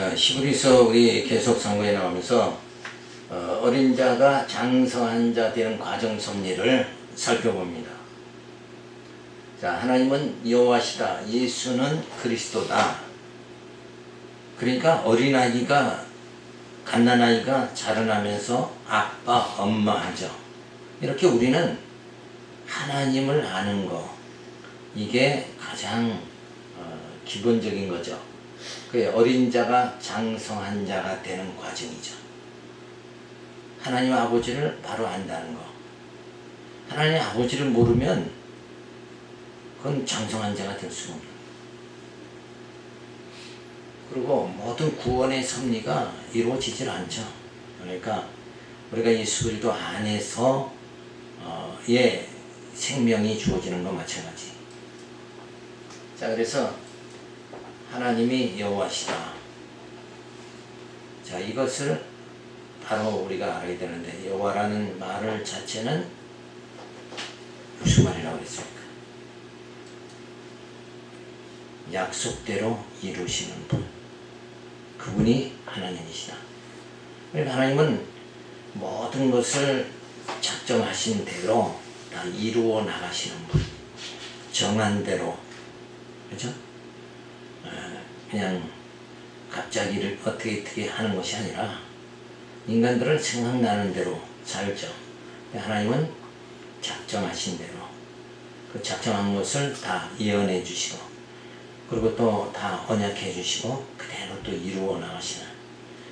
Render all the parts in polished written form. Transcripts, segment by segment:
자, 히브리서 우리 계속 상고에 나오면서 어린 자가 장성한 자 되는 과정 섭리를 살펴봅니다. 자, 하나님은 여호와시다. 예수는 그리스도다. 그러니까 어린아이가 갓난아이가 자라나면서 아빠, 엄마 하죠. 이렇게 우리는 하나님을 아는 거, 이게 가장 기본적인 거죠. 그 어린 자가 장성한 자가 되는 과정이죠. 하나님 아버지를 바로 안다는 거. 하나님 아버지를 모르면 그건 장성한 자가 될 수가 없는. 그리고 모든 구원의 섭리가 이루어지질 않죠. 그러니까 우리가 예수 그리스도 안에서 생명이 주어지는 것 마찬가지. 자, 그래서 하나님이 여호와시다. 자, 이것을 바로 우리가 알아야 되는데, 여호와라는 말 자체는 무슨 말이라고 했습니까? 약속대로 이루시는 분. 그분이 하나님이시다. 그러니까 하나님은 모든 것을 작정하신 대로 다 이루어 나가시는 분. 정한 대로. 그죠? 그냥 갑자기 어떻게 하는 것이 아니라 인간들은 생각나는 대로 살죠. 하나님은 작정하신 대로 그 작정한 것을 다 이어내 주시고, 그리고 또 다 언약해 주시고 그대로 또 이루어 나가시는,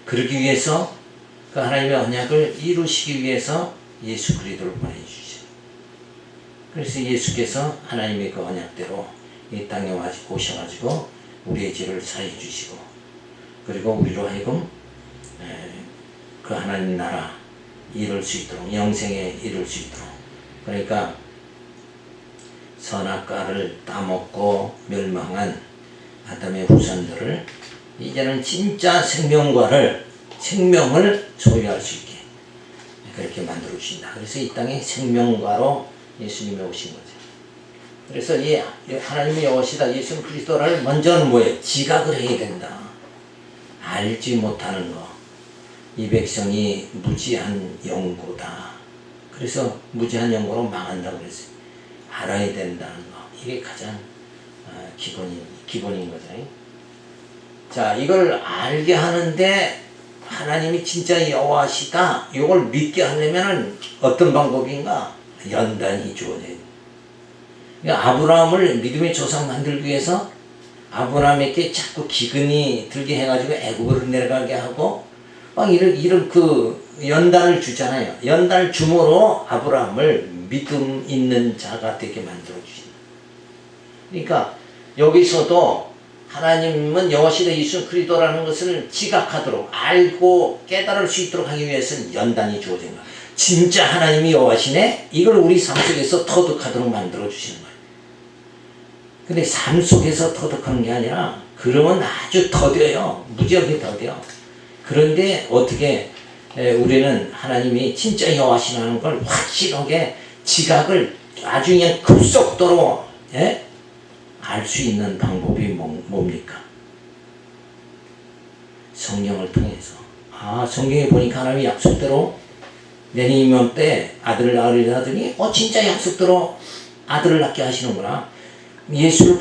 그러기 위해서 그 하나님의 언약을 이루시기 위해서 예수 그리스도를 보내주시죠. 그래서 예수께서 하나님의 그 언약대로 이 땅에 오셔가지고 우리의 죄를 사해 주시고, 그리고 우리로 하여금 그 하나님 나라 이룰 수 있도록, 영생에 이룰 수 있도록, 그러니까 선악과를 따먹고 멸망한 아담의 후손들을 이제는 진짜 생명을 소유할 수 있게 그렇게 만들어 주신다. 그래서 이 땅에 생명과로 예수님이 오신 거죠. 그래서 이 하나님의 여호와시다, 예수 그리스도를 먼저는 뭐예요? 지각을 해야 된다. 알지 못하는 거. 이 백성이 무지한 영고다. 그래서 무지한 영고로 망한다고 그랬어요. 알아야 된다는 거. 이게 가장 기본인 거죠. 자, 이걸 알게 하는데 하나님이 진짜 여호와시다, 이걸 믿게 하려면 어떤 방법인가? 연단이 주어져요. 그러니까 아브라함을 믿음의 조상 만들기 위해서 아브라함에게 자꾸 기근이 들게 해가지고 애굽으로 내려가게 하고 막 이런 그 연단을 주잖아요. 연단을 줌으로 아브라함을 믿음 있는 자가 되게 만들어 주신다. 그러니까 여기서도 하나님은 여호와시다 예수 그리스도라는 것을 지각하도록, 알고 깨달을 수 있도록 하기 위해서는 연단이 주어진 거야. 진짜 하나님이 여호와시네? 이걸 우리 삶 속에서 터득하도록 만들어 주시는 거예요. 근데 삶 속에서 터득하는 게 아니라 그러면 아주 더뎌요. 무지하게 더뎌요. 그런데 어떻게 우리는 하나님이 진짜 여호와시라는 걸 확실하게 지각을 아주 그냥 급속도로 알 수 있는 방법이 뭡니까? 성경을 통해서. 성경에 보니까 하나님이 약속대로 내년 때 아들을 낳으리라 하더니 진짜 약속대로 아들을 낳게 하시는구나. 예수를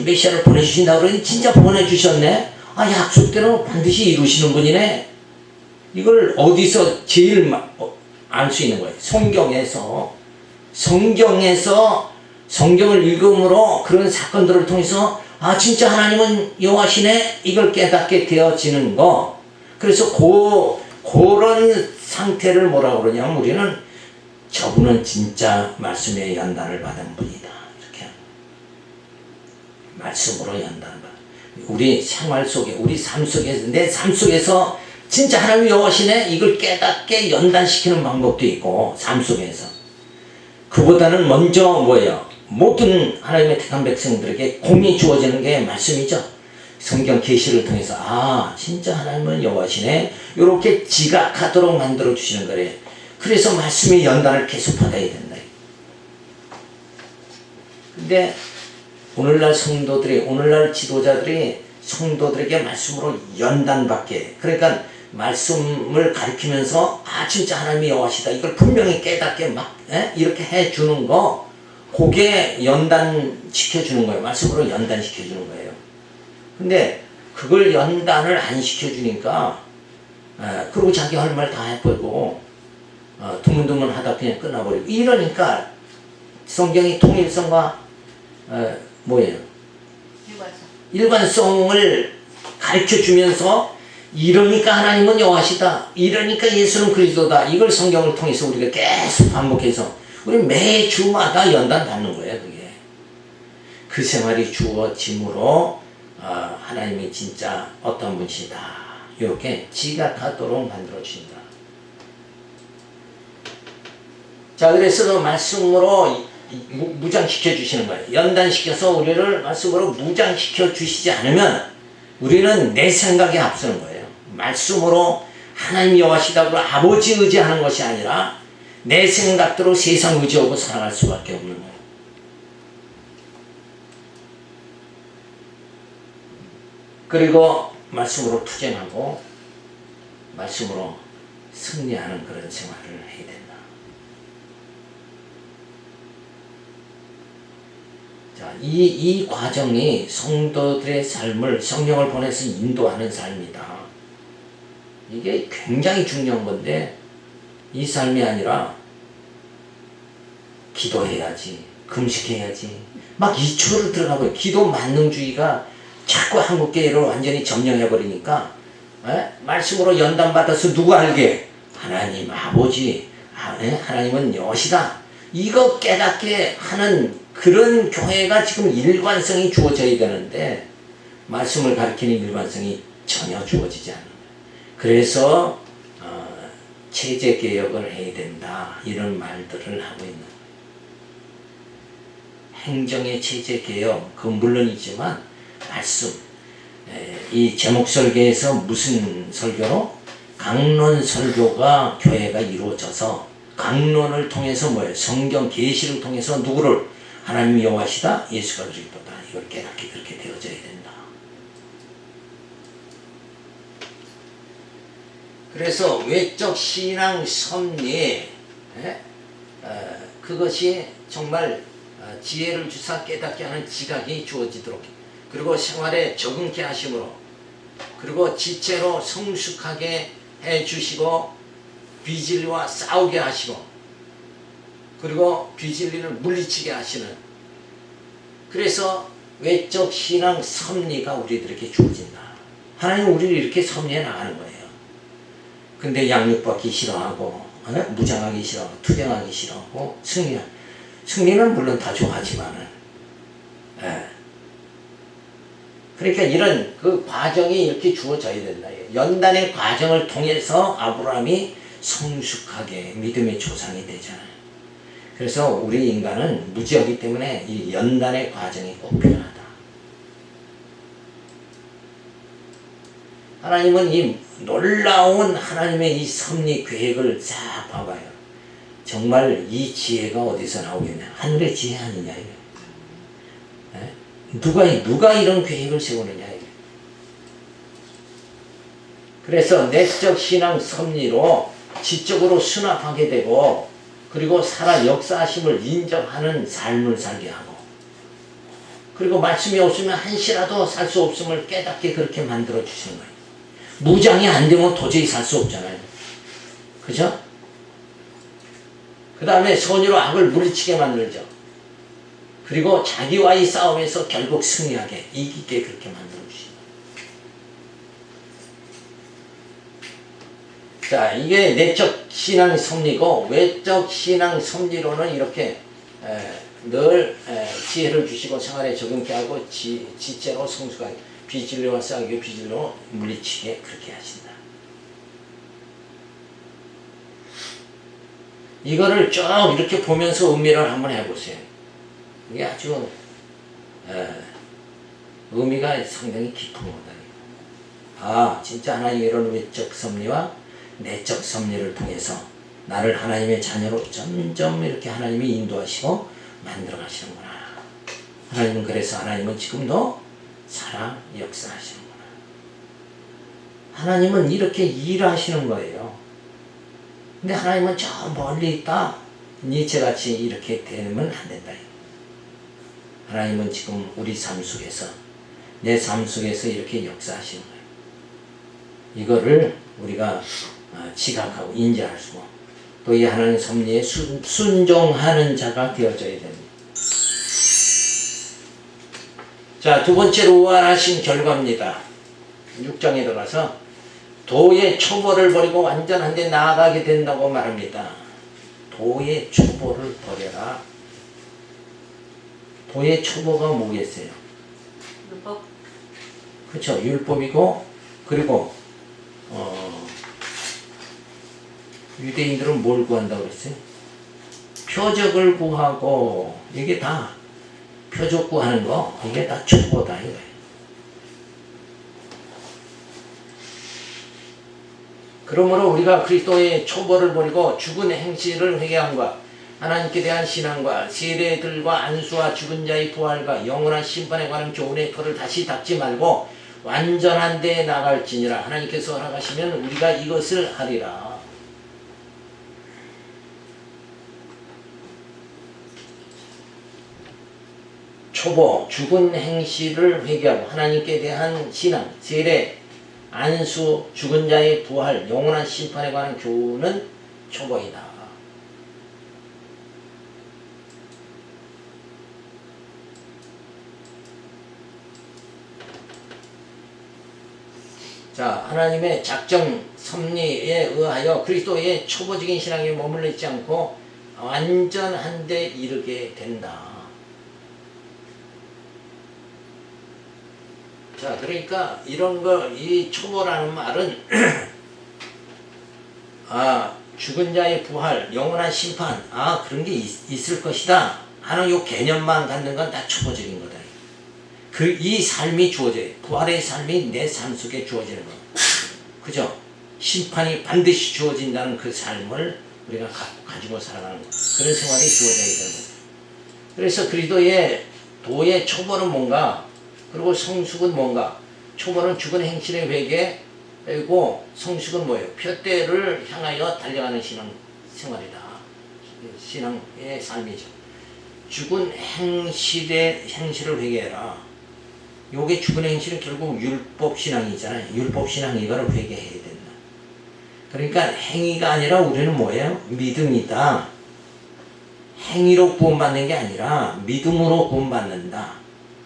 메시아를 보내주신다 그러니 진짜 보내주셨네. 약속대로 반드시 이루시는 분이네. 이걸 어디서 제일 알 수 있는 거예요? 성경을 읽음으로 그런 사건들을 통해서 진짜 하나님은 여호와시네, 이걸 깨닫게 되어지는 거. 그래서 그런 상태를 뭐라고 그러냐면 우리는 저분은 진짜 말씀의 연단을 받은 분이다. 이렇게 말씀으로 연단을 받은, 우리 생활 속에, 우리 삶 속에서, 내 삶 속에서 진짜 하나님이 여호와시네, 이걸 깨닫게 연단시키는 방법도 있고, 삶 속에서. 그보다는 먼저 뭐예요? 모든 하나님의 택한 백성들에게 공이 주어지는 게 말씀이죠. 성경 계시를 통해서 진짜 하나님은 여호와시네, 이렇게 지각하도록 만들어 주시는 거래. 그래서 말씀의 연단을 계속 받아야 된다. 근데 오늘날 성도들이, 오늘날 지도자들이 성도들에게 말씀으로 연단받게, 그러니까 말씀을 가르치면서 진짜 하나님이 여호와시다 이걸 분명히 깨닫게 막 이렇게 해주는 거, 그게 연단시켜주는 거예요. 말씀으로 연단시켜주는 거예요. 근데 그걸 연단을 안 시켜주니까 그리고 자기 할 말 다 해버리고 드문드문 하다 그냥 끝나버리고 이러니까 성경이 통일성과 뭐예요? 일관성을 가르쳐주면서 이러니까 하나님은 여호와시다, 이러니까 예수는 그리스도다, 이걸 성경을 통해서 우리가 계속 반복해서 우리 매주마다 연단 받는 거예요. 그게 그 생활이 주어짐으로 하나님이 진짜 어떤 분이시다 이렇게 지각하도록 만들어 주신다. 자, 그래서 그 말씀으로 무장시켜 주시는 거예요. 연단시켜서 우리를 말씀으로 무장시켜 주시지 않으면 우리는 내 생각에 앞서는 거예요. 말씀으로 하나님 여호와시다고 아버지 의지하는 것이 아니라 내 생각대로 세상 의지하고 살아갈 수밖에 없는 거예요. 그리고 말씀으로 투쟁하고 말씀으로 승리하는 그런 생활을 해야 된다. 자, 이 과정이 성도들의 삶을 성령을 보내서 인도하는 삶이다. 이게 굉장히 중요한 건데 이 삶이 아니라 기도해야지, 금식해야지 막 이초로 들어가고 기도 만능주의가 자꾸 한국교회를 완전히 점령해버리니까 말씀으로 연단받아서 누구 알게? 하나님 아버지, 하나님은 여시다, 이거 깨닫게 하는 그런 교회가 지금 일관성이 주어져야 되는데 말씀을 가르치는 일관성이 전혀 주어지지 않는 거예요. 그래서 체제개혁을 해야 된다 이런 말들을 하고 있는 거예요. 행정의 체제개혁 그건 물론이지만 말씀, 이 제목설계에서 무슨 설교로? 강론 설교가 교회가 이루어져서 강론을 통해서 뭐예요? 성경 계시를 통해서 누구를? 하나님 여호와시다, 예수가 그리스도다, 이걸 깨닫게 그렇게 되어져야 된다. 그래서 외적 신앙 섭리, 그것이 정말 지혜를 주사 깨닫게 하는 지각이 주어지도록, 그리고 생활에 적응케 하심으로, 그리고 지체로 성숙하게 해주시고 비진리와 싸우게 하시고, 그리고 비진리를 물리치게 하시는, 그래서 외적 신앙 섭리가 우리들에게 주어진다. 하나님은 우리를 이렇게 섭리해 나가는 거예요. 근데 양육받기 싫어하고 무장하기 싫어하고 투쟁하기 싫어하고 승리는 물론 다 좋아하지만은 그러니까 이런 그 과정이 이렇게 주어져야 된다. 연단의 과정을 통해서 아브라함이 성숙하게 믿음의 조상이 되잖아요. 그래서 우리 인간은 무지하기 때문에 이 연단의 과정이 꼭 필요하다. 하나님은 이 놀라운 하나님의 이 섭리 계획을 싹 봐봐요. 정말 이 지혜가 어디서 나오겠냐? 하늘의 지혜 아니냐 이게. 누가 이런 계획을 세우느냐 이게. 그래서 내적 신앙 섭리로 지적으로 수납하게 되고, 그리고 살아 역사하심을 인정하는 삶을 살게 하고, 그리고 말씀이 없으면 한시라도 살 수 없음을 깨닫게 그렇게 만들어 주시는 거예요. 무장이 안 되면 도저히 살 수 없잖아요. 그죠? 그 다음에 선의로 악을 물리치게 만들죠. 그리고 자기와의 싸움에서 결국 승리하게, 이기게 그렇게 만들어 주신다. 자, 이게 내적 신앙 섭리고, 외적 신앙 섭리로는 이렇게 늘 지혜를 주시고 생활에 적응케 하고 지체로 성숙하게, 비진리와 싸우게 비진리로 물리치게 그렇게 하신다. 이거를 쭉 이렇게 보면서 의미를 한번 해보세요. 이게 아주 의미가 상당히 깊은 거다. 진짜 하나님의 이런 외적 섭리와 내적 섭리를 통해서 나를 하나님의 자녀로 점점 이렇게 하나님이 인도하시고 만들어 가시는구나. 하나님은 그래서 하나님은 지금도 살아 역사하시는구나. 하나님은 이렇게 일하시는 거예요. 근데 하나님은 저 멀리 있다. 니체같이 이렇게 되면 안 된다. 하나님은 지금 우리 삶 속에서, 내 삶 속에서 이렇게 역사하시는 거예요. 이거를 우리가 지각하고 인지할 수고, 또 이 하나님 섭리에 순종하는 자가 되어져야 됩니다. 자, 두 번째로 우환하신 결과입니다. 6장에 들어가서 도의 초보를 버리고 완전한 데 나아가게 된다고 말합니다. 도의 초보를 버려라. 도의 초보가 뭐겠어요? 율법. 그렇죠. 율법이고, 그리고 유대인들은 뭘 구한다고 그랬어요? 표적을 구하고, 이게 다 표적 구하는 거, 이게 다 초보다 이거예요. 그러므로 우리가 그리스도의 초보를 버리고 죽은 행실을 회개함과 하나님께 대한 신앙과 세례들과 안수와 죽은 자의 부활과 영원한 심판에 관한 교훈의 터를 다시 닦지 말고 완전한 데 나갈지니라. 하나님께서 허락하시면 우리가 이것을 하리라. 초보, 죽은 행실을 회개하고 하나님께 대한 신앙, 세례, 안수, 죽은 자의 부활, 영원한 심판에 관한 교훈은 초보이다. 자, 하나님의 작정 섭리에 의하여 그리스도의 초보적인 신앙에 머물러 있지 않고 완전한 데 이르게 된다. 자, 그러니까 이런 거, 이 초보라는 말은 죽은 자의 부활, 영원한 심판, 그런 게 있을 것이다 하는 요 개념만 갖는 건 다 초보적인 거다. 이 삶이 주어져요. 부활의 삶이 내 삶 속에 주어지는 거. 그죠? 심판이 반드시 주어진다는 그 삶을 우리가 가지고 살아가는 거. 그런 생활이 주어져야 되는 거죠. 그래서 그리스도의 도의 초보는 뭔가, 그리고 성숙은 뭔가. 초보는 죽은 행실의 회개이고, 성숙은 뭐예요? 표대를 향하여 달려가는 신앙 생활이다. 신앙의 삶이죠. 죽은 행실을 회개해라. 요게 죽은 행실은 결국 율법신앙이잖아요. 율법신앙 이거를 회개해야 된다. 그러니까 행위가 아니라 우리는 뭐예요? 믿음이다. 행위로 구원받는 게 아니라 믿음으로 구원받는다.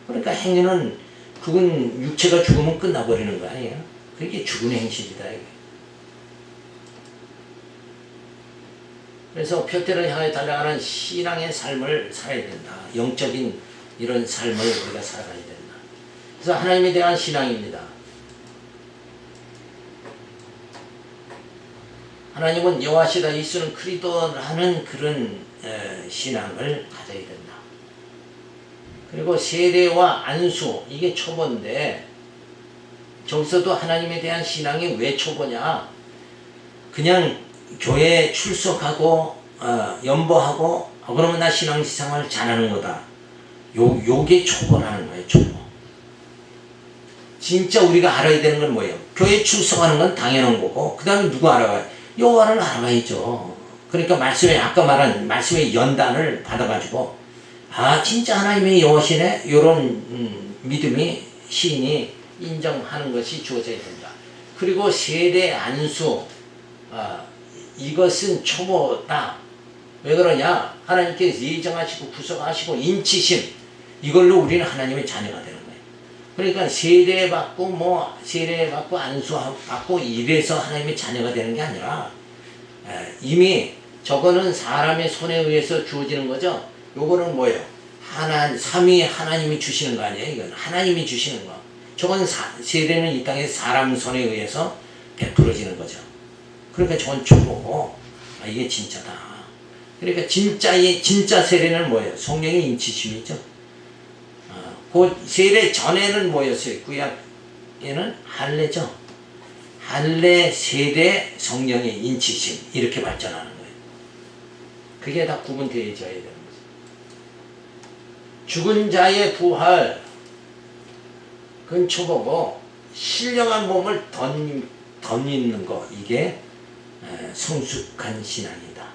그러니까 행위는, 그건 육체가 죽으면 끝나버리는 거 아니에요? 그게 죽은 행실이다. 이게. 그래서 표대를 향해 달려가는 신앙의 삶을 살아야 된다. 영적인 이런 삶을 우리가 살아가야 된다. 그래서 하나님에 대한 신앙입니다. 하나님은 여호와시다, 예수는 그리스도라는 그런 신앙을 가져야 된다. 그리고 세례와 안수, 이게 초보인데, 저기서도 하나님에 대한 신앙이 왜 초보냐? 그냥 교회에 출석하고 연보하고 그러면 나 신앙생활 잘하는 거다. 요게 초보라는 거예요. 초보. 진짜 우리가 알아야 되는 건 뭐예요? 교회 출석하는 건 당연한 거고, 그 다음에 누구 알아가요? 여호와를 알아가야죠. 그러니까 아까 말한 말씀의 연단을 받아가지고, 진짜 하나님의 여호와시네? 이런 믿음이, 신이 인정하는 것이 주어져야 된다. 그리고 세례 안수, 이것은 초보다. 왜 그러냐? 하나님께서 예정하시고 구속하시고 인치심, 이걸로 우리는 하나님의 자녀가 되는 거예요. 그러니까 세례받고 안수받고 이래서 하나님의 자녀가 되는 게 아니라, 이미 저거는 사람의 손에 의해서 주어지는 거죠. 요거는 뭐예요? 삼위 하나님이 주시는 거 아니에요? 이건 하나님이 주시는 거. 저건 세례는 이 땅에 사람 손에 의해서 베풀어지는 거죠. 그러니까 저건 초보고, 이게 진짜다. 그러니까 진짜 세례는 뭐예요? 성령의 인치심이죠. 그 세례 전에는 뭐였어요? 구약에는 할례죠. 할례, 세례, 성령의 인치심, 이렇게 발전하는 거예요. 그게 다 구분되어져야 되는 거죠. 죽은 자의 부활, 그건 초보고 신령한 몸을 덧입는 거 이게 성숙한 신앙이다.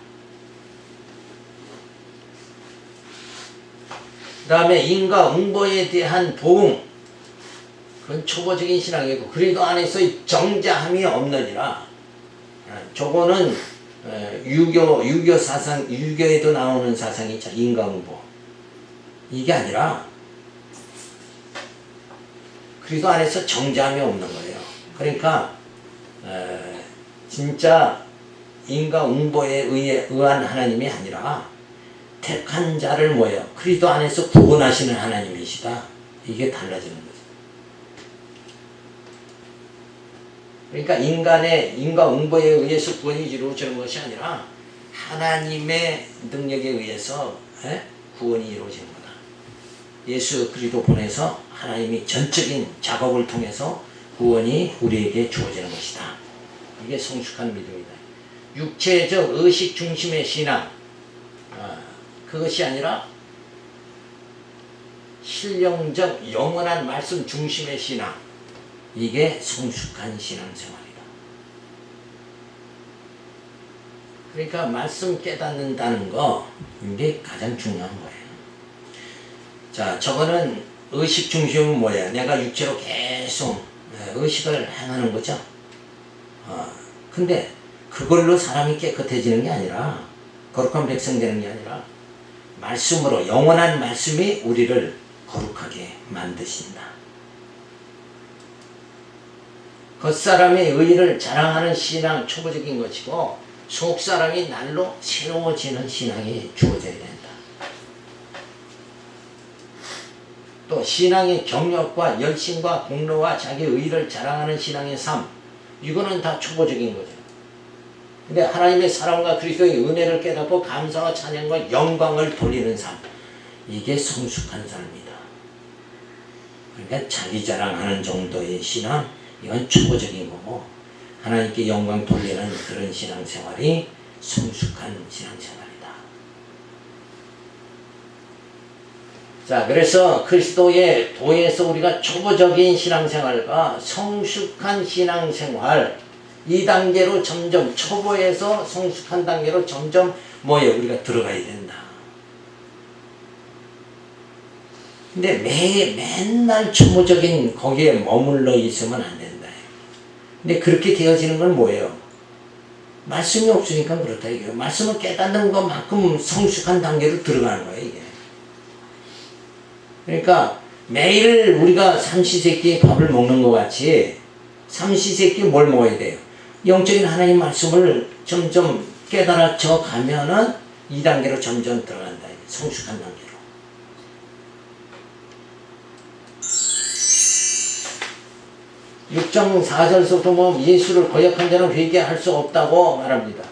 그 다음에 인과응보에 대한 보응 그건 초보적인 신앙이고 그리도 안에서 정자함이 없느니라. 저거는 유교 사상, 유교에도 나오는 사상이 인과응보 이게 아니라 그리도 안에서 정자함이 없는 거예요. 그러니까 진짜 인과응보에 의한 하나님이 아니라 택한 자를 모여 그리도 안에서 구원하시는 하나님이시다. 이게 달라지는 거죠. 그러니까 인간의 인과응보에 의해서 구원이 이루어지는 것이 아니라 하나님의 능력에 의해서 구원이 이루어지는 거다. 예수 그리스도 보내서 하나님이 전적인 작업을 통해서 구원이 우리에게 주어지는 것이다. 이게 성숙한 믿음이다. 육체적 의식 중심의 신앙 그것이 아니라 신령적 영원한 말씀 중심의 신앙 이게 성숙한 신앙생활이다. 그러니까 말씀 깨닫는다는 거 이게 가장 중요한 거예요. 자, 저거는 의식 중심은 뭐야? 내가 육체로 계속 의식을 행하는 거죠. 근데 그걸로 사람이 깨끗해지는 게 아니라 거룩한 백성 되는 게 아니라 말씀으로 영원한 말씀이 우리를 거룩하게 만드신다. 겉사람의 의의를 자랑하는 신앙 초보적인 것이고 속사람이 날로 새로워지는 신앙이 주어져야 된다. 또 신앙의 경력과 열심과 공로와 자기 의의를 자랑하는 신앙의 삶 이거는 다 초보적인 거죠. 근데 하나님의 사랑과 그리스도의 은혜를 깨닫고 감사와 찬양과 영광을 돌리는 삶 이게 성숙한 삶이다. 그러니까 자기 자랑하는 정도의 신앙 이건 초보적인 거고 하나님께 영광 돌리는 그런 신앙생활이 성숙한 신앙생활이다. 자, 그래서 그리스도의 도에서 우리가 초보적인 신앙생활과 성숙한 신앙생활 이 단계로 점점 초보에서 성숙한 단계로 점점 우리가 들어가야 된다. 근데 맨날 초보적인 거기에 머물러 있으면 안 된다. 근데 그렇게 되어지는 건 뭐예요? 말씀이 없으니까 그렇다 이게요. 말씀을 깨닫는 것만큼 성숙한 단계로 들어가는 거예요 이게. 그러니까 매일 우리가 삼시세끼 밥을 먹는 것 같이 삼시세끼 뭘 먹어야 돼요? 영적인 하나님 말씀을 점점 깨달아져 가면은 이 단계로 점점 들어간다. 성숙한 단계로. 육장 4절서부터 보면 예수를 거역한 자는 회개할 수 없다고 말합니다.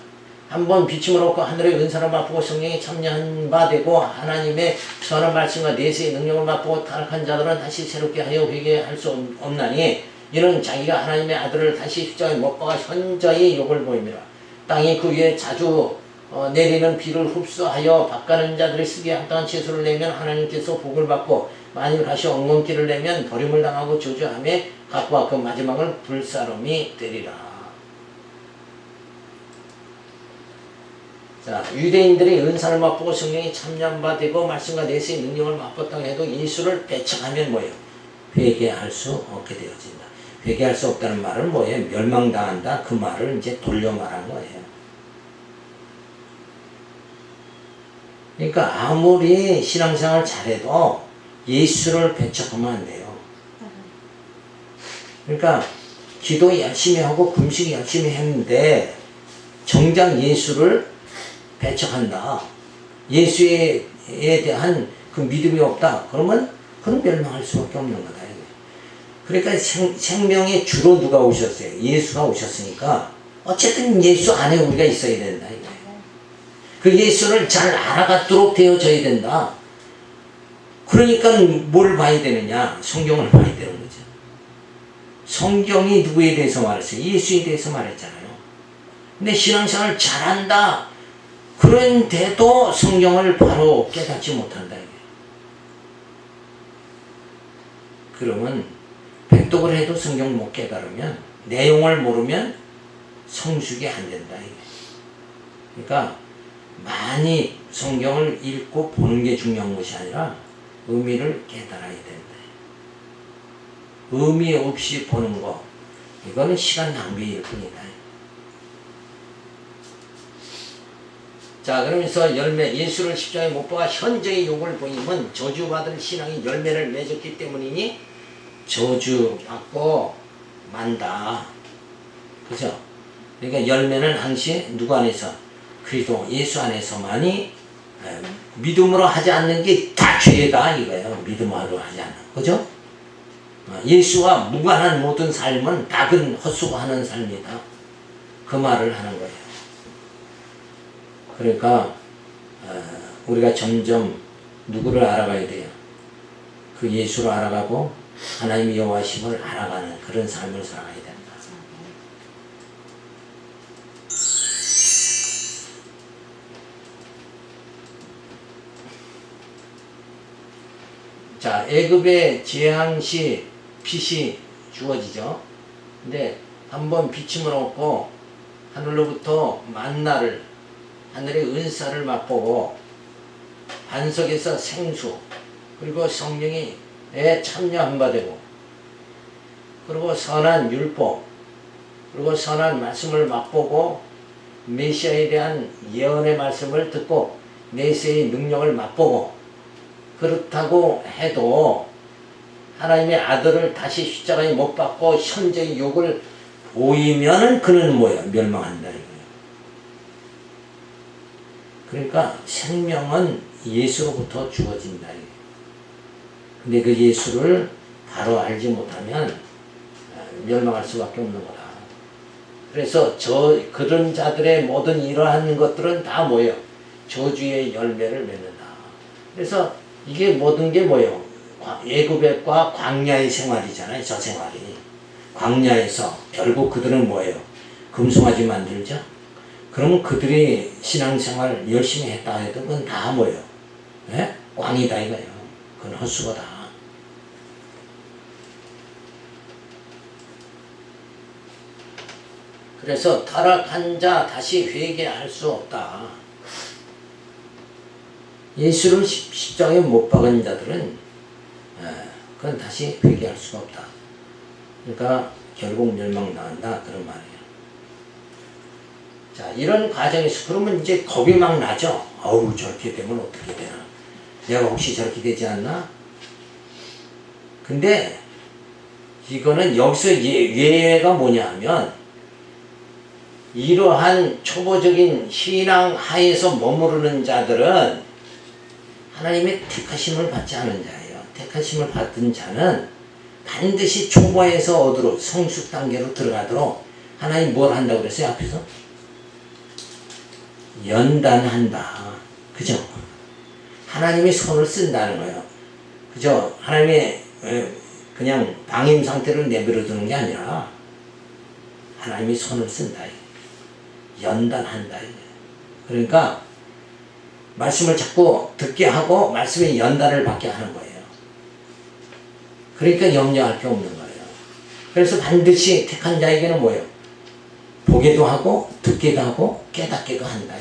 한번 비침을 얻고 하늘의 은사를 맛보고 성령이 참여한 바 되고 하나님의 선한 말씀과 내세의 능력을 맛보고 타락한 자들은 다시 새롭게 하여 회개할 수 없나니 이는 자기가 하나님의 아들을 다시 십자가에 못 박아 현저히 욕을 보입니다. 땅이 그 위에 자주 내리는 비를 흡수하여 밭가는 자들이 쓰기에 합당한 채소를 내면 하나님께서 복을 받고 만일 다시 엉겅퀴를 내면 버림을 당하고 저주하며 각과 그 마지막을 불사름이 되리라. 자, 유대인들이 은사를 맛보고 성령이 참여한 바 되고 말씀과 내세의 능력을 맛봤다고 해도 예수를 배척하면 뭐예요? 회개할 수 없게 되어진다. 회개할 수 없다는 말은 뭐예요? 멸망당한다. 그 말을 이제 돌려 말한 거예요. 그러니까 아무리 신앙생활 잘해도 예수를 배척하면 안 돼요. 그러니까 기도 열심히 하고 금식 열심히 했는데 정작 예수를 배척한다. 예수에 대한 그 믿음이 없다. 그러면 그건 멸망할 수밖에 없는 거다. 그러니까 생명의 주로 누가 오셨어요? 예수가 오셨으니까 어쨌든 예수 안에 우리가 있어야 된다. 그 예수를 잘 알아가도록 되어져야 된다. 그러니까 뭘 봐야 되느냐? 성경을 봐야 되는 거죠. 성경이 누구에 대해서 말했어요? 예수에 대해서 말했잖아요. 근데 신앙생활을 잘한다. 그런데도 성경을 바로 깨닫지 못한다. 그러면 백독을 해도 성경 못 깨달으면, 내용을 모르면 성숙이 안 된다. 그러니까 많이 성경을 읽고 보는 게 중요한 것이 아니라 의미를 깨달아야 된다. 의미 없이 보는 거, 이거는 시간 낭비일 뿐이다. 자, 그러면서 열매, 예수를 십자가에 못 박아 현재의 욕을 보이면 저주받을 신앙이 열매를 맺었기 때문이니 저주받고 만다. 그죠? 그러니까 열매는 항시 누구 안에서? 그리스도 예수 안에서만이 믿음으로 하지 않는 게 다 죄다 이거예요. 믿음으로 하지 않는. 그죠? 예수와 무관한 모든 삶은 다 그 헛수고하는 삶이다. 그 말을 하는 거예요. 그러니까 우리가 점점 누구를 알아가야 돼요? 그 예수를 알아가고 하나님의 여호와심을 알아가는 그런 삶을 살아가야 된다. 자, 애굽의 재앙시 빛이 주어지죠. 근데 한번 비침을 얻고 하늘로부터 만나를, 하늘의 은사를 맛보고 반석에서 생수, 그리고 성령이 참여한 바 되고, 그리고 선한 율법, 그리고 선한 말씀을 맛보고 메시아에 대한 예언의 말씀을 듣고 메시아의 능력을 맛보고, 그렇다고 해도 하나님의 아들을 다시 십자가에 못 박고 현재의 욕을 보이면은 그는 뭐야? 멸망한다 이거예요. 그러니까 생명은 예수로부터 주어진다 이거예요. 근데 그 예수를 바로 알지 못하면 멸망할 수밖에 없는 거다. 그래서 그런 자들의 모든 이러한 것들은 다 뭐예요? 저주의 열매를 맺는다. 그래서 이게 모든 게 뭐예요? 애굽과 광야의 생활이잖아요. 저 생활이. 광야에서 결국 그들은 뭐예요? 금송아지 만들죠. 그러면 그들이 신앙생활 열심히 했다 해도 그건 다 뭐예요? 예? 꽝이다 이거예요. 그건 헛수고다. 그래서 타락한 자 다시 회개할 수 없다. 예수를 십자가에 못 박은 자들은 그건 다시 회개할 수가 없다. 그러니까 결국 멸망당한다 그런 말이에요. 자, 이런 과정에서 그러면 이제 겁이 막 나죠. 어우, 저렇게 되면 어떻게 되나? 내가 혹시 저렇게 되지 않나? 근데 이거는 여기서 예외가 뭐냐 하면, 이러한 초보적인 신앙 하에서 머무르는 자들은 하나님의 택하심을 받지 않은 자예요. 택하심을 받은 자는 반드시 초보에서 어디로? 성숙 단계로 들어가도록 하나님 뭘 한다고 그랬어요? 앞에서? 연단한다. 그죠? 하나님이 손을 쓴다는 거예요. 그죠? 하나님의 그냥 방임 상태로 내버려 두는 게 아니라 하나님이 손을 쓴다. 연단한다. 그러니까 말씀을 자꾸 듣게 하고 말씀의 연단을 받게 하는 거예요. 그러니까 염려할 게 없는 거예요. 그래서 반드시 택한 자에게는 뭐예요? 보게도 하고 듣게도 하고 깨닫게도 한다.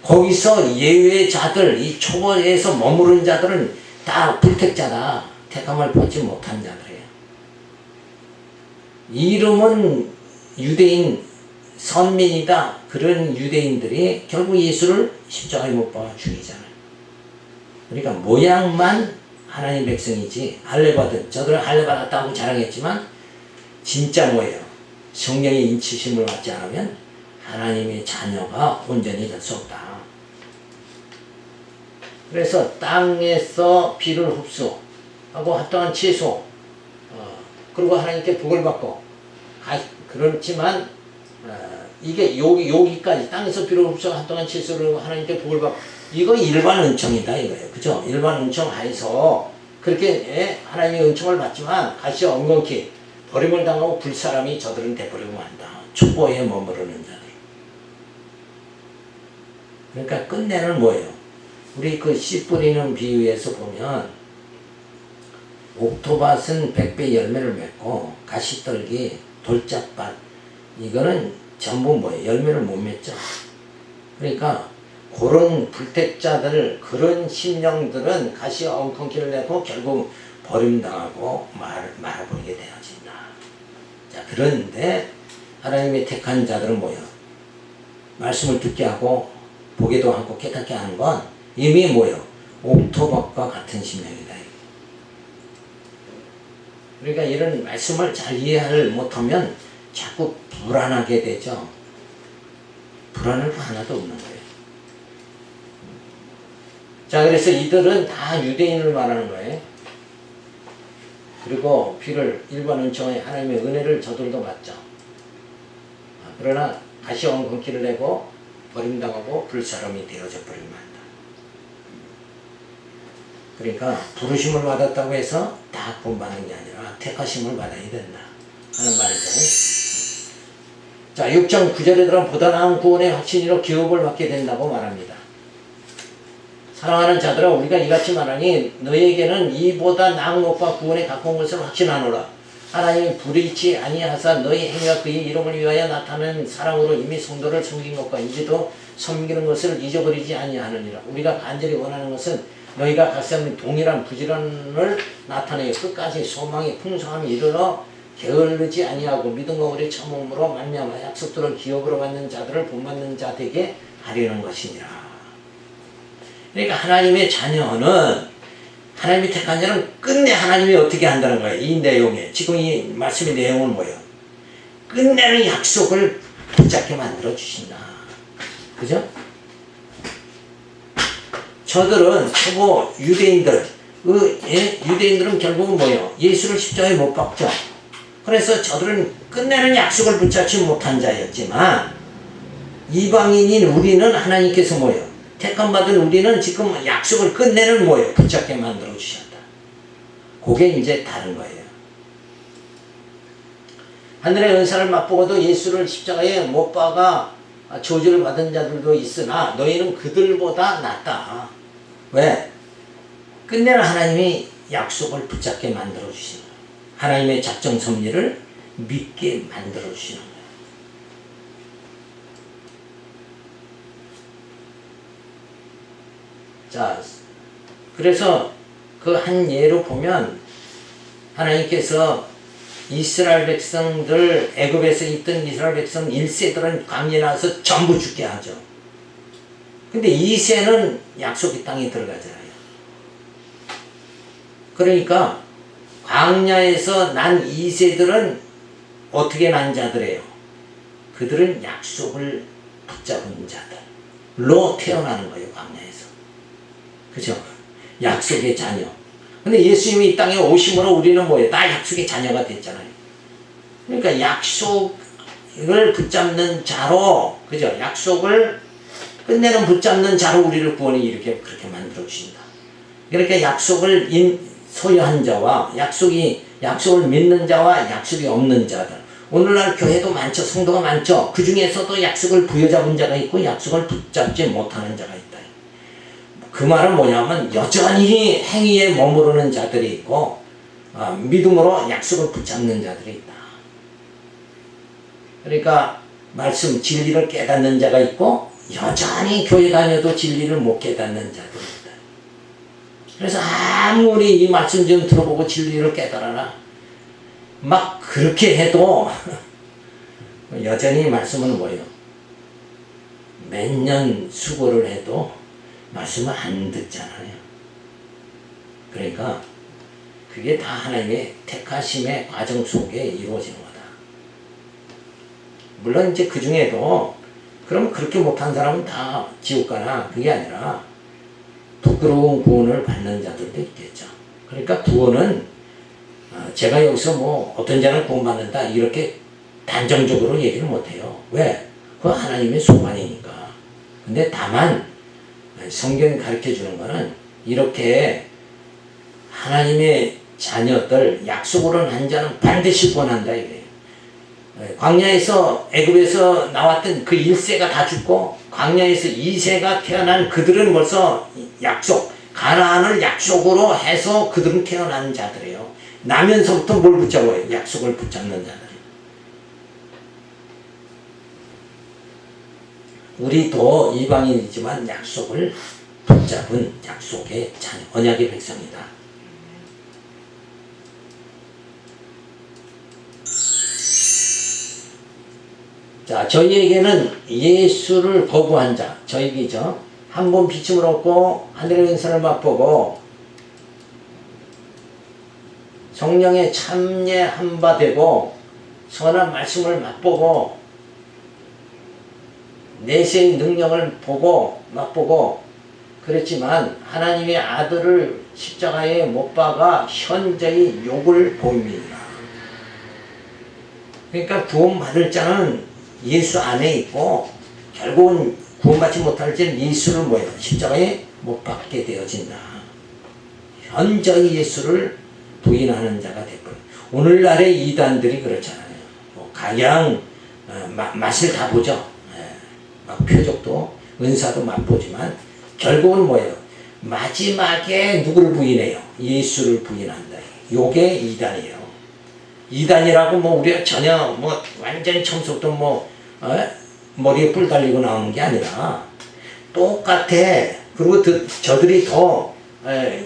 거기서 예외의 자들, 이 초보에서 머무른 자들은 다 불택자다. 택함을 받지 못한 자들이에요. 이름은 유대인 선민이다. 그런 유대인들이 결국 예수를 십자가에 못 박아 죽이잖아요. 그러니까 모양만 하나님 백성이지, 할례받은, 저들은 할례받았다고 자랑했지만 진짜 뭐예요? 성령의 인치심을 받지 않으면 하나님의 자녀가 온전히 될 수 없다. 그래서 땅에서 비를 흡수하고 합당한 채소, 그리고 하나님께 복을 받고, 그렇지만 이게 여기까지 땅에서 비를 흡수하고 합당한 채소를 하나님께 복을 받고, 이거 일반 은총이다 이거예요. 그죠? 일반 은총 하에서 그렇게 하나님의 은총을 받지만 다시 엉겅퀴 버림을 당하고 불사람이 저들은 돼버리고 만다. 초보에 머무르는 자들. 그러니까 끝내는 뭐예요? 우리 그 씨 뿌리는 비유에서 보면 옥토밭은 100배 열매를 맺고 가시떨기, 돌짝밭 이거는 전부 뭐예요? 열매를 못 맺죠. 그러니까 그런 불택자들, 그런 심령들은 가시 엉겅퀴를 내고 결국 버림당하고 말아버리게 되어진다. 자, 그런데 하나님의 택한 자들은 뭐예요? 말씀을 듣게 하고 보게도 하고 깨닫게 하는 건 이미 뭐예요? 옥토밭과 같은 심령이다. 그러니까 이런 말씀을 잘 이해를 못하면 자꾸 불안하게 되죠. 불안할 거 하나도 없는 거예요. 자, 그래서 이들은 다 유대인을 말하는 거예요. 그리고 피를 일반 은총의 하나님의 은혜를 저들도 받죠. 그러나 가시 엉겅퀴를 내고 버림당하고 불사람이 되어져 버리면 한다. 그러니까 부르심을 받았다고 해서 다 구원받는 게 아니라 택하심을 받아야 된다 하는 말이죠. 자, 6장 9절에 들어가면 보다 나은 구원의 확신으로 기업을 받게 된다고 말합니다. 사랑하는 자들아, 우리가 이같이 말하니 너에게는 이보다 나은 것과 구원에 가까운 것을 확신하노라. 하나님이 불의치 아니하사 너희 행위가 그의 이름을 위하여 나타낸 사랑으로 이미 성도를 섬긴 것과 이제도 섬기는 것을 잊어버리지 아니하느니라. 우리가 간절히 원하는 것은 너희가 각각 동일한 부지런을 나타내어 끝까지 소망의 풍성함에 이르러 게을르지 아니하고 믿음과 우리 참음으로 말미암아 약속들을 기업으로 받는 자들을 본받는 자 되게 하려는 것이니라. 그러니까 하나님의 자녀는, 하나님이 택한 자는 끝내 하나님이 어떻게 한다는 거예요. 이 내용에 지금 이 말씀의 내용은 뭐예요? 끝내는 약속을 붙잡게 만들어 주신다. 그죠? 저들은 초보 유대인들, 유대인들은 결국은 뭐예요? 예수를 십자가에 못 박죠. 그래서 저들은 끝내는 약속을 붙잡지 못한 자였지만 이방인인 우리는 하나님께서 뭐예요? 택함받은 우리는 지금 약속을 끝내는 뭐예요? 붙잡게 만들어 주셨다. 그게 이제 다른 거예요. 하늘의 은사를 맛보고도 예수를 십자가에 못 박아 저주를 받은 자들도 있으나 너희는 그들보다 낫다. 왜? 끝내는 하나님이 약속을 붙잡게 만들어 주시는 거예요. 하나님의 작정 섭리를 믿게 만들어 주시는 거예요. 자, 그래서 그 한 예로 보면 하나님께서 이스라엘 백성들, 애굽에서 있던 이스라엘 백성 1세들은 광야에 나와서 전부 죽게 하죠. 근데 2세는 약속의 땅에 들어가잖아요. 그러니까 광야에서 난 2세들은 어떻게 난 자들이에요? 그들은 약속을 붙잡은 자들로 태어나는 거예요, 광야에서. 그죠? 약속의 자녀. 근데 예수님이 이 땅에 오심으로 우리는 뭐예요? 다 약속의 자녀가 됐잖아요. 그러니까 약속을 붙잡는 자로, 그죠? 약속을 끝내는 붙잡는 자로 우리를 구원이 이렇게 그렇게 만들어 주신다. 그러니까 약속을 소유한 자와 약속을 믿는 자와 약속이 없는 자들. 오늘날 교회도 많죠. 성도가 많죠. 그 중에서도 약속을 부여잡은 자가 있고 약속을 붙잡지 못하는 자가 있다. 그 말은 뭐냐면 여전히 행위에 머무르는 자들이 있고 믿음으로 약속을 붙잡는 자들이 있다. 그러니까 말씀 진리를 깨닫는 자가 있고 여전히 교회 다녀도 진리를 못 깨닫는 자들이 있다. 그래서 아무리 이 말씀 좀 들어보고 진리를 깨달아라 막 그렇게 해도 여전히 말씀은 뭐예요? 몇 년 수고를 해도 말씀을 안 듣잖아요. 그러니까 그게 다 하나님의 택하심의 과정 속에 이루어지는 거다. 물론 이제 그 중에도 그럼 그렇게 못한 사람은 다 지옥 가나 그게 아니라 부끄러운 구원을 받는 자들도 있겠죠. 그러니까 구원은 제가 여기서 뭐 어떤 자는 구원받는다 이렇게 단정적으로 얘기를 못해요. 왜? 그거 하나님의 소관이니까. 근데 다만 성경이 가르쳐주는 거는 이렇게 하나님의 자녀들 약속으로 난 자는 반드시 구원한다 이거예요. 광야에서 애굽에서 나왔던 그 1세가 다 죽고 광야에서 2세가 태어난 그들은 벌써 약속 가나안을 약속으로 해서 그들은 태어난 자들이에요. 나면서부터 뭘 붙잡아요? 약속을 붙잡는 자들이. 우리도 이방인이지만 약속을 붙잡은 약속의 자녀, 언약의 백성이다. 자, 저희에게는 예수를 거부한 자, 저희이죠. 한 번 비침을 얻고 하늘의 은사를 맛보고 성령에 참여한 바 되고 선한 말씀을 맛보고 내세의 능력을 보고 맛보고 그랬지만 하나님의 아들을 십자가에 못 박아 현재의 욕을 보입니다. 그러니까 구원받을 자는 예수 안에 있고 결국은 구원받지 못할 자는 예수를 뭐예요? 십자가에 못 박게 되어진다. 현저히 예수를 부인하는 자가 되고요. 오늘날의 이단들이 그렇잖아요. 가령 맛을 다 보죠. 막 표적도 은사도 맛보지만 결국은 뭐예요? 마지막에 누구를 부인해요? 예수를 부인한다. 요게 이단이에요. 이단이라고 뭐 우리가 전혀 뭐 완전히 처음부터 뭐 머리에 뿔 달리고 나오는 게 아니라 똑같아. 그리고 저들이 더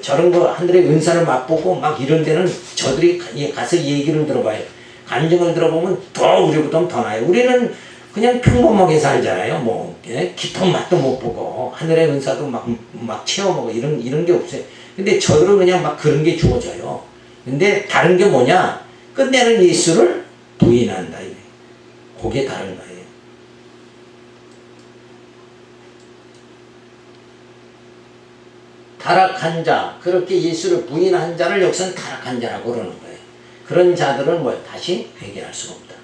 저런 거 하늘의 은사를 맛보고 막 이런 데는 저들이 가서 얘기를 들어봐요. 감정을 들어보면 더 우리보다 더 나아요. 우리는 그냥 평범하게 살잖아요. 뭐 깊은 맛도 못 보고 하늘의 은사도 막 체험하고 이런 게 없어요. 근데 저들은 그냥 막 그런 게 주어져요. 근데 다른 게 뭐냐? 끝내는 예수를 부인한다. 그게 다른 거예요. 타락한 자, 그렇게 예수를 부인한 자를 여기서는 타락한 자라고 그러는 거예요. 그런 자들은 뭐예요? 다시 회개할 수가 없다.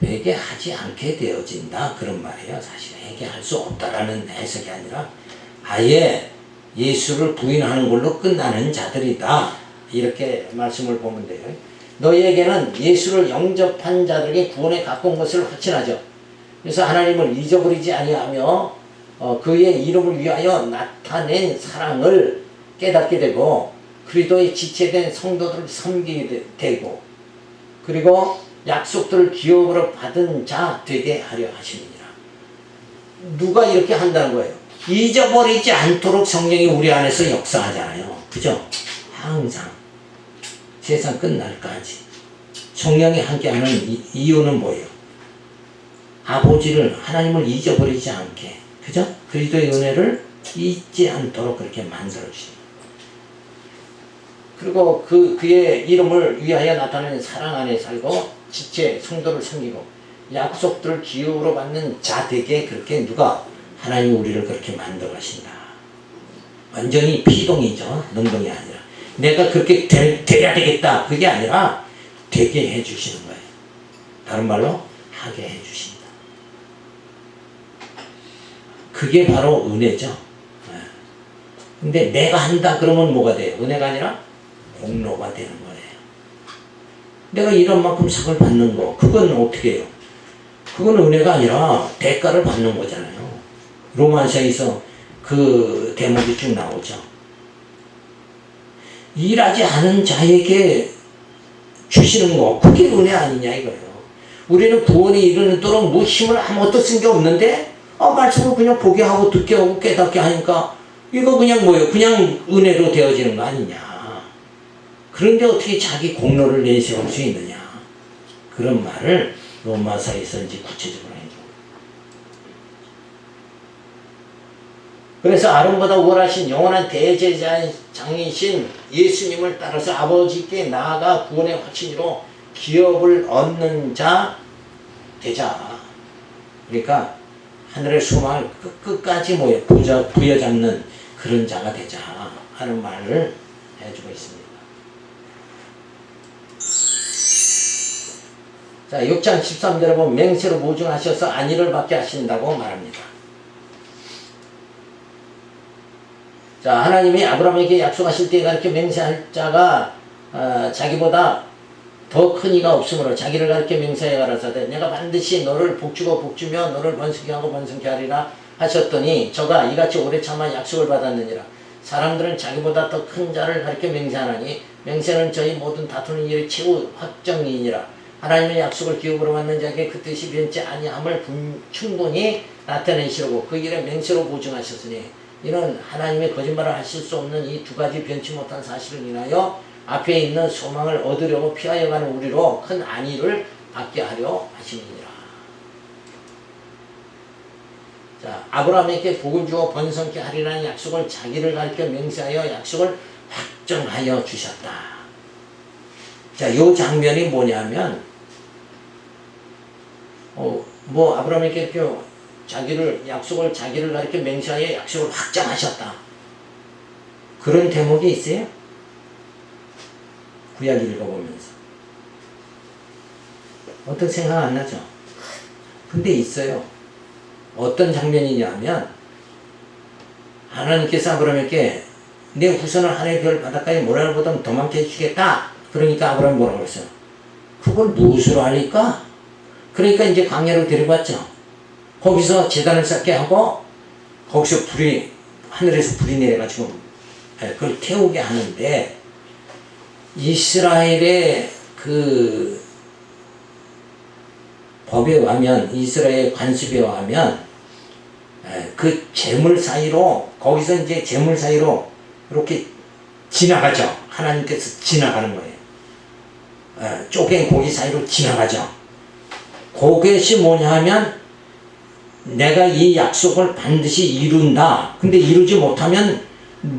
회개하지 않게 되어진다. 그런 말이에요. 사실 회개할 수 없다라는 해석이 아니라 아예 예수를 부인하는 걸로 끝나는 자들이다. 이렇게 말씀을 보면 돼요. 너희에게는 예수를 영접한 자들에게 구원에 가까운 것을 확신하죠. 그래서 하나님을 잊어버리지 아니하며 그의 이름을 위하여 나타낸 사랑을 깨닫게 되고 그리스도의 지체된 성도들을 섬기게 되고 그리고 약속들을 기업으로 받은 자 되게 하려 하십니다. 누가 이렇게 한다는 거예요? 잊어버리지 않도록 성령이 우리 안에서 역사하잖아요. 그죠? 항상 세상 끝날까지 성령이 함께하는 이유는 뭐예요? 아버지를 하나님을 잊어버리지 않게 그죠? 그리스도의 은혜를 잊지 않도록 그렇게 만들어주십니다. 그리고 그의 이름을 위하여 나타나는 사랑 안에 살고 지체 성도를 섬기고 약속들을 기업으로 받는 자 되게 그렇게 누가 하나님 우리를 그렇게 만들어 가신다. 완전히 피동이죠. 능동이 아니라 내가 그렇게 돼야 되겠다 그게 아니라 되게 해주시는 거예요. 다른 말로 하게 해주신다. 그게 바로 은혜죠. 근데 내가 한다 그러면 뭐가 돼요? 은혜가 아니라 공로가 되는 거예요. 내가 이런 만큼 상을 받는 거 그건 어떻게 해요? 그건 은혜가 아니라 대가를 받는 거잖아요. 로마서에서 그 대목이 쭉 나오죠. 일하지 않은 자에게 주시는 거 그게 은혜 아니냐 이거예요. 우리는 구원에 이르도록 뭐 힘을 아무것도 쓴 게 없는데 말씀을 그냥 보게 하고 듣게 하고 깨닫게 하니까 이거 그냥 뭐예요? 그냥 은혜로 되어지는 거 아니냐. 그런데 어떻게 자기 공로를 내세울 수 있느냐. 그런 말을 로마서에서 이제 구체적으로 해요. 그래서 아론보다 우월하신 영원한 대제사장이신 예수님을 따라서 아버지께 나아가 구원의 확신으로 기업을 얻는 자 되자. 그러니까 하늘의 소망을 끝까지 부여잡는 그런 자가 되자 하는 말을 해주고 있습니다. 자, 6장 13절에 보면 맹세로 무증하셔서 안위를 받게 하신다고 말합니다. 자, 하나님이 아브라함에게 약속하실 때 가르쳐 맹세할 자가 자기보다 더 큰 이가 없으므로 자기를 가르쳐 맹세하여 가라사대 내가 반드시 너를 복주고 복주며 너를 번성케 하고 번성케 하리라 하셨더니 저가 이같이 오래 참아 약속을 받았느니라. 사람들은 자기보다 더 큰 자를 가리켜 맹세하나니 맹세는 저희 모든 다투는 일의 최후 확정이니라. 하나님의 약속을 기업으로 받는 자에게 그 뜻이 변치 아니함을 충분히 나타내시려고 그 일에 맹세로 보증하셨으니 이는 하나님의 거짓말을 하실 수 없는 이 두 가지 변치 못한 사실을 인하여 앞에 있는 소망을 얻으려고 피하여 가는 우리로 큰 안위를 받게 하려 하심이니라. 자, 아브라함에게 복을 주어 번성케 하리라는 약속을 자기를 가리켜 맹세하여 약속을 확정하여 주셨다. 자, 이 장면이 뭐냐면 아브라함에게 약속을 자기를 가리켜 맹세하여 약속을 확정하셨다. 그런 대목이 있어요? 구약 읽어보면서 어떤 생각 안 나죠? 근데 있어요. 어떤 장면이냐면 하나님께서 아브라함에게 내 후손을 하늘의 별 바닷가에 모래알보다 더 많게 해주겠다. 그러니까 아브라함이 뭐라고 그랬어요? 그걸 무엇으로 하니까? 그러니까 이제 광야로 데리고 왔죠. 거기서 제단을 쌓게 하고 거기서 하늘에서 불이 내려가지고 그걸 태우게 하는데 이스라엘의 그 법에 의하면 이스라엘 관습에 의하면 그 재물 사이로 거기서 이제 재물 사이로 이렇게 지나가죠. 하나님께서 지나가는 거예요. 쪼갠 고기 사이로 지나가죠. 그것이 뭐냐 하면 내가 이 약속을 반드시 이룬다. 근데 이루지 못하면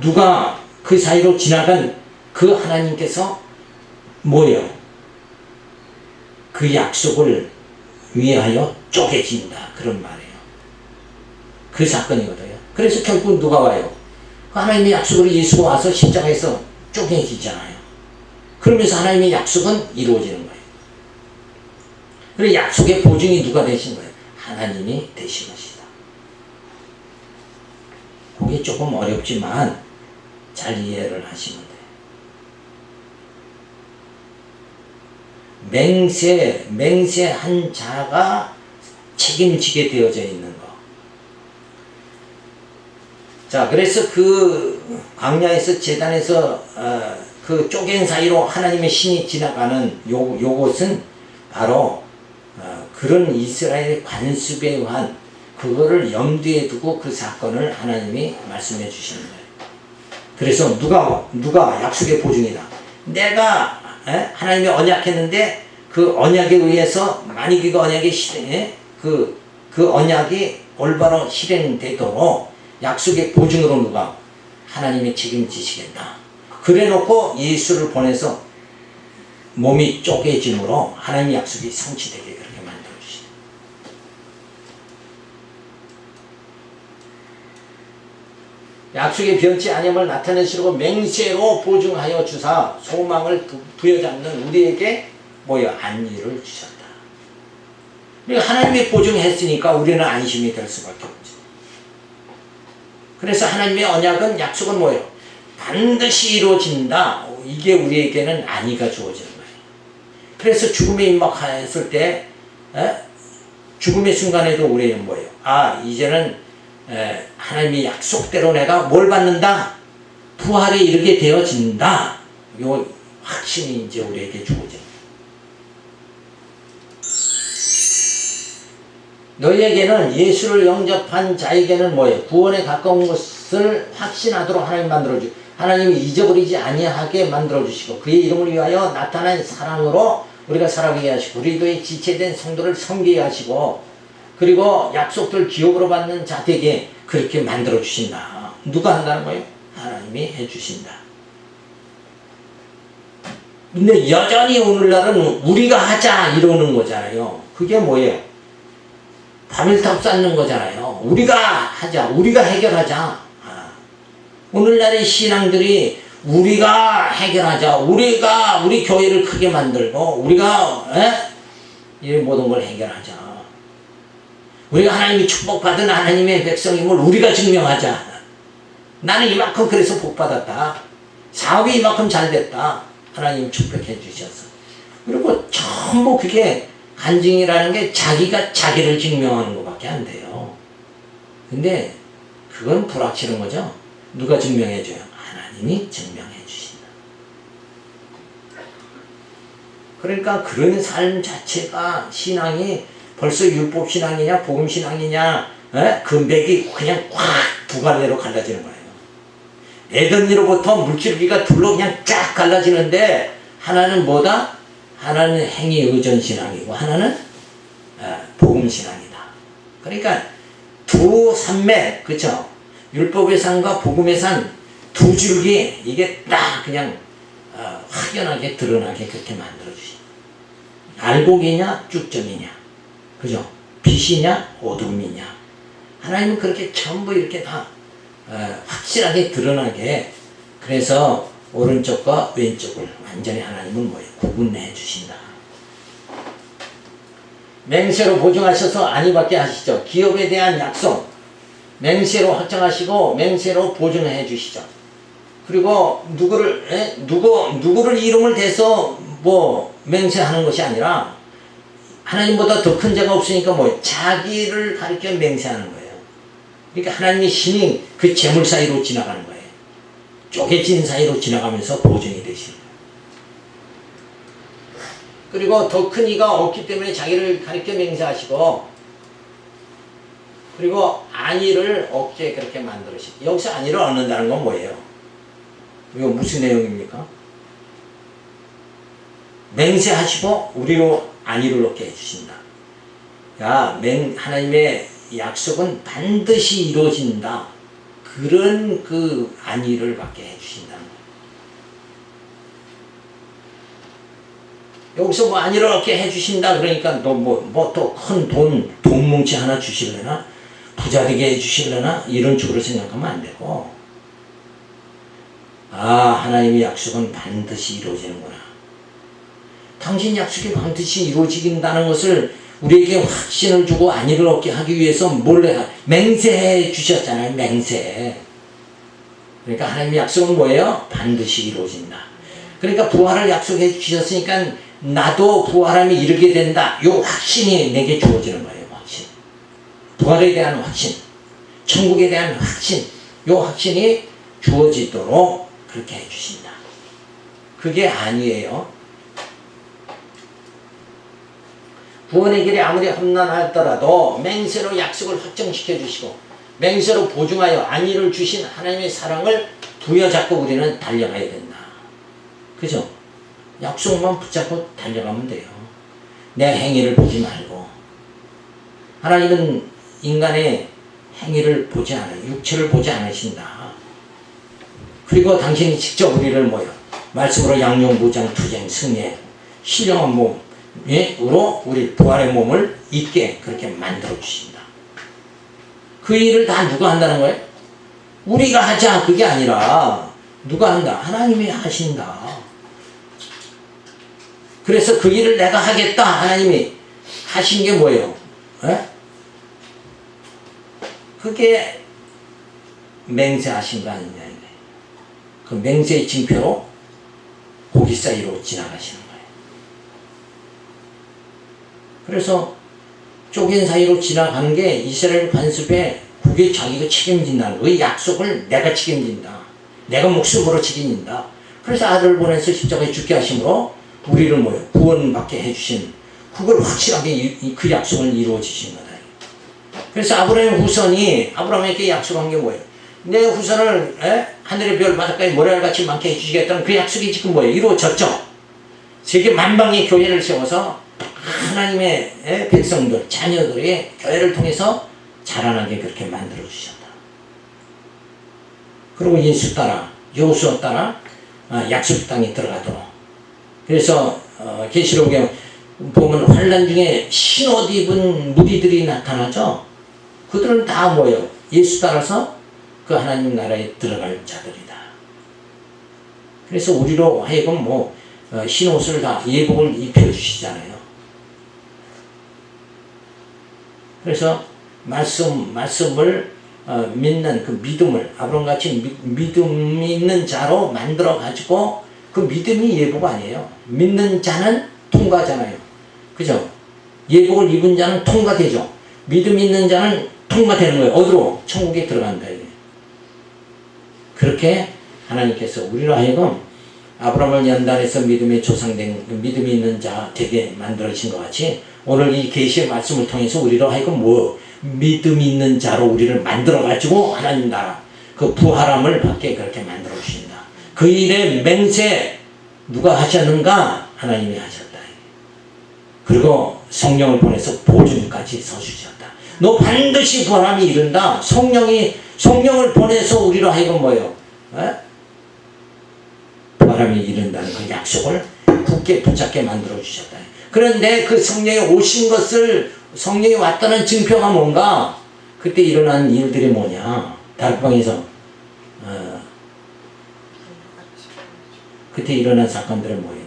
누가 그 사이로 지나간 그 하나님께서 뭐예요? 그 약속을 위하여 쪼개진다. 그런 말이에요. 그 사건이거든요. 그래서 결국 누가 와요? 하나님의 약속으로 예수가 와서 십자가에서 쪼개지잖아요. 그러면서 하나님의 약속은 이루어지는 거예요. 그래서 약속의 보증이 누가 되신 거예요? 하나님이 되신 것이다. 그게 조금 어렵지만 잘 이해를 하시면 돼요. 맹세한 자가 책임지게 되어져 있는 거. 자, 그래서 그 광야에서 제단에서 그 쪼갠 사이로 하나님의 신이 지나가는 요것은 바로 그런 이스라엘 관습에 의한 그거를 염두에 두고 그 사건을 하나님이 말씀해 주시는 거예요. 그래서 누가 약속의 보증이다. 내가 하나님이 언약했는데 그 언약에 의해서 만약 그 언약이 그 언약이 올바로 실행되도록 약속의 보증으로 누가 하나님이 책임지시겠다. 그래놓고 예수를 보내서 몸이 쪼개짐으로 하나님의 약속이 성취되게 그렇게 만들어주시다. 약속의 변치 아니함을 나타내시려고 맹세로 보증하여 주사 소망을 부여잡는 우리에게 안위를 주셨다. 그러니까 하나님이 보증했으니까 우리는 안심이 될 수밖에 없지. 그래서 하나님의 언약은 약속은 반드시 이루어진다. 이게 우리에게는 안위가 주어지는 거예요. 그래서 죽음에 임박했을 때 죽음의 순간에도 우리는 이제는 하나님의 약속대로 내가 뭘 받는다? 부활에 이르게 되어진다. 요 확신이 이제 우리에게 주어져요. 너희에게는 예수를 영접한 자에게는 구원에 가까운 것을 확신하도록 하나님 만들어주시고 하나님이 잊어버리지 아니하게 만들어주시고 그의 이름을 위하여 나타난 사랑으로 우리가 살아가게 하시고 그리스도의 지체된 성도를 섬기게 하시고 그리고 약속들 기업으로 받는 자에게 그렇게 만들어주신다. 누가 한다는 거예요? 하나님이 해주신다. 근데 여전히 오늘날은 우리가 하자 이러는 거잖아요. 그게 뭐예요? 바벨탑 쌓는 거잖아요. 우리가 하자. 우리가 해결하자. 오늘날의 신앙들이 우리가 해결하자. 우리 교회를 크게 만들고 우리가 이 모든 걸 해결하자. 우리가 하나님이 축복받은 하나님의 백성임을 우리가 증명하자. 나는 이만큼 그래서 복받았다. 사업이 이만큼 잘 됐다. 하나님 축복해 주셔서. 그리고 전부 그게 간증이라는 게 자기가 자기를 증명하는 것밖에 안 돼요. 근데 그건 불확실한 거죠. 누가 증명해줘요? 하나님이 증명해 주신다. 그러니까 그런 삶 자체가 신앙이 벌써 율법신앙이냐 복음신앙이냐 그 맥이 그냥 꽉 두 갈래로 갈라지는 거예요. 에덴으로부터 물줄기가 둘로 그냥 쫙 갈라지는데 하나는 뭐다? 하나는 행위 의존신앙이고 하나는 복음신앙이다. 그러니까 두 산맥, 그쵸? 율법의 산과 복음의 산 두 줄기 이게 딱 그냥 확연하게 드러나게 그렇게 만들어주시. 알곡이냐 쭉정이냐, 그죠? 빛이냐 어둠이냐. 하나님은 그렇게 전부 이렇게 다 확실하게 드러나게, 그래서 오른쪽과 왼쪽을 완전히 하나님은 뭐예요? 구분해 주신다. 맹세로 보증하셔서 아니 받게 하시죠. 기업에 대한 약속 맹세로 확정하시고 맹세로 보증해 주시죠. 그리고 누구를 이름을 대서 뭐 맹세하는 것이 아니라 하나님보다 더 큰 자가 없으니까 뭐 자기를 가리켜 맹세하는 거예요. 그러니까 하나님의 신이 그 재물 사이로 지나가는 거예요. 쪼개진 사이로 지나가면서 보증이 되시는 거예요. 그리고 더 큰 이가 없기 때문에 자기를 가리켜 맹세하시고, 그리고 안위를 없게 그렇게 만들으시고. 여기서 안위를 얻는다는 건 뭐예요? 이거 무슨 내용입니까? 맹세하시고 우리로 안위를 얻게 해주신다. 하나님의 약속은 반드시 이루어진다. 그런 그 안위를 받게 해주신다는 거예요. 여기서 뭐 안위를 얻게 해주신다 그러니까 너 뭐 또 큰 돈 뭉치 하나 주실래나? 부자 되게 해주실래나? 이런 쪽으로 생각하면 안 되고, 하나님의 약속은 반드시 이루어지는구나. 당신 약속이 반드시 이루어진다는 것을 우리에게 확신을 주고 안위를 얻게 하기 위해서 몰래 맹세해 주셨잖아요. 맹세. 그러니까 하나님의 약속은 뭐예요? 반드시 이루어진다. 그러니까 부활을 약속해 주셨으니까 나도 부활함이 이르게 된다. 이 확신이 내게 주어지는 거예요. 확신. 부활에 대한 확신, 천국에 대한 확신, 이 확신이 주어지도록 그렇게 해주신다. 그게 아니에요. 구원의 길이 아무리 험난하더라도 맹세로 약속을 확정시켜 주시고 맹세로 보증하여 안위를 주신 하나님의 사랑을 부여잡고 우리는 달려가야 된다. 그죠? 약속만 붙잡고 달려가면 돼요. 내 행위를 보지 말고. 하나님은 인간의 행위를 보지 않아요. 육체를 보지 않으신다. 그리고 당신이 직접 우리를 말씀으로 양용부장 투쟁 승리해 신령한 몸으로 우리 부활의 몸을 있게 그렇게 만들어 주신다. 그 일을 다 누가 한다는 거예요? 우리가 하자 그게 아니라 누가 한다? 하나님이 하신다. 그래서 그 일을 내가 하겠다. 하나님이 하신 게 뭐예요? 그게 맹세하신 거 아니냐. 그 맹세의 징표로 고기 사이로 지나가시는 거예요. 그래서 쪼갠 사이로 지나가는 게 이스라엘 관습에 그게 자기가 책임진다는 거예요. 그 약속을 내가 책임진다. 내가 목숨으로 책임진다. 그래서 아들을 보내서 십자가에 죽게 하심으로 우리를 구원받게 해주신, 그걸 확실하게 그 약속을 이루어 주신 거다. 그래서 아브라함의 후손이 아브라함에게 약속한 게 뭐예요? 내 후손을 하늘의 별 바닷가에 모래알같이 많게 해주시겠다는 그 약속이 지금 이루어졌죠. 세계 만방의 교회를 세워서 하나님의 백성들, 자녀들의 교회를 통해서 자라나게 그렇게 만들어 주셨다. 그리고 예수 따라, 여호수아 따라 약속 땅에 들어가도록. 그래서 계시록에 보면 환난 중에 흰옷 입은 무리들이 나타나죠. 그들은 다 예수 따라서 그 하나님 나라에 들어갈 자들이다. 그래서 우리로 하여금 흰옷을 다 예복을 입혀주시잖아요. 그래서 말씀을 믿는 그 믿음을 아브라함같이 믿음 있는 자로 만들어 가지고, 그 믿음이 예복 아니에요. 믿는 자는 통과잖아요. 그죠? 예복을 입은 자는 통과되죠. 믿음 있는 자는 통과되는 거예요. 어디로? 천국에 들어간다. 이게. 그렇게 하나님께서 우리로 하여금 아브라함을 연단해서 믿음의 조상된 믿음이 있는 자 되게 만들어진 것 같이 오늘 이 계시의 말씀을 통해서 우리로 하여금 믿음이 있는 자로 우리를 만들어 가지고 하나님 나라 그 부활함을 받게 그렇게 만들어 주신다. 그 일에 맹세 누가 하셨는가? 하나님이 하셨다. 그리고 성령을 보내서 보증까지 서주셨다. 너 반드시 부활함이 이른다. 성령을 보내서 우리로 하여금 뭐예요? 부활함이 이른다는 그 약속을 굳게 붙잡게 만들어 주셨다. 그런데 그 성령이 오신 것을 성령이 왔다는 증표가 뭔가? 그때 일어난 일들이 뭐냐? 다락방에서 그때 일어난 사건들은 뭐예요?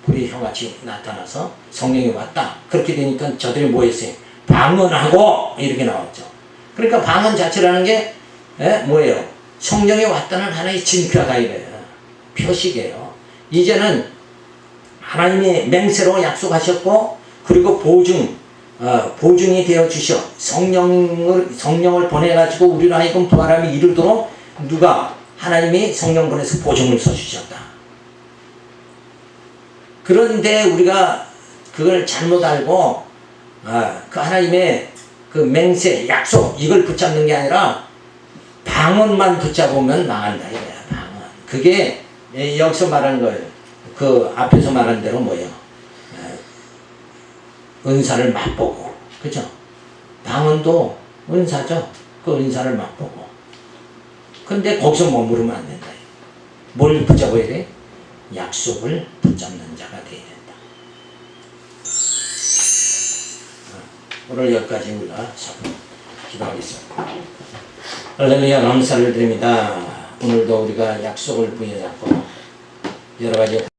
불이 혀같이 나타나서 성령이 왔다. 그렇게 되니까 저들이 뭐 했어요? 방언하고 이렇게 나왔죠. 그러니까 방언 자체라는 게 뭐예요? 성령이 왔다는 하나의 징표다 이거예요. 표식이에요. 이제는 하나님이 맹세로 약속하셨고 그리고 보증이 되어 주셔. 성령을 보내가지고 우리로 하여금 부활함이 이르도록 누가? 하나님이 성령 보내서 보증을 써주셨다. 그런데 우리가 그걸 잘못 알고 그 하나님의 그 맹세, 약속 이걸 붙잡는 게 아니라 방언만 붙잡으면 망한다 이거야. 방언. 그게 여기서 말하는 거예요. 그 앞에서 말한 대로 뭐예요? 은사를 맛보고, 그죠? 방언도 은사죠. 그 은사를 맛보고. 근데 거기서 머무르면 안 된다. 뭘 붙잡아야 돼? 약속을 붙잡는 자가 되어야 된다. 오늘 여기까지 우리가 기도하겠습니다. 할렐루야 감사를 드립니다. 오늘도 우리가 약속을 부여잡고 여러 가지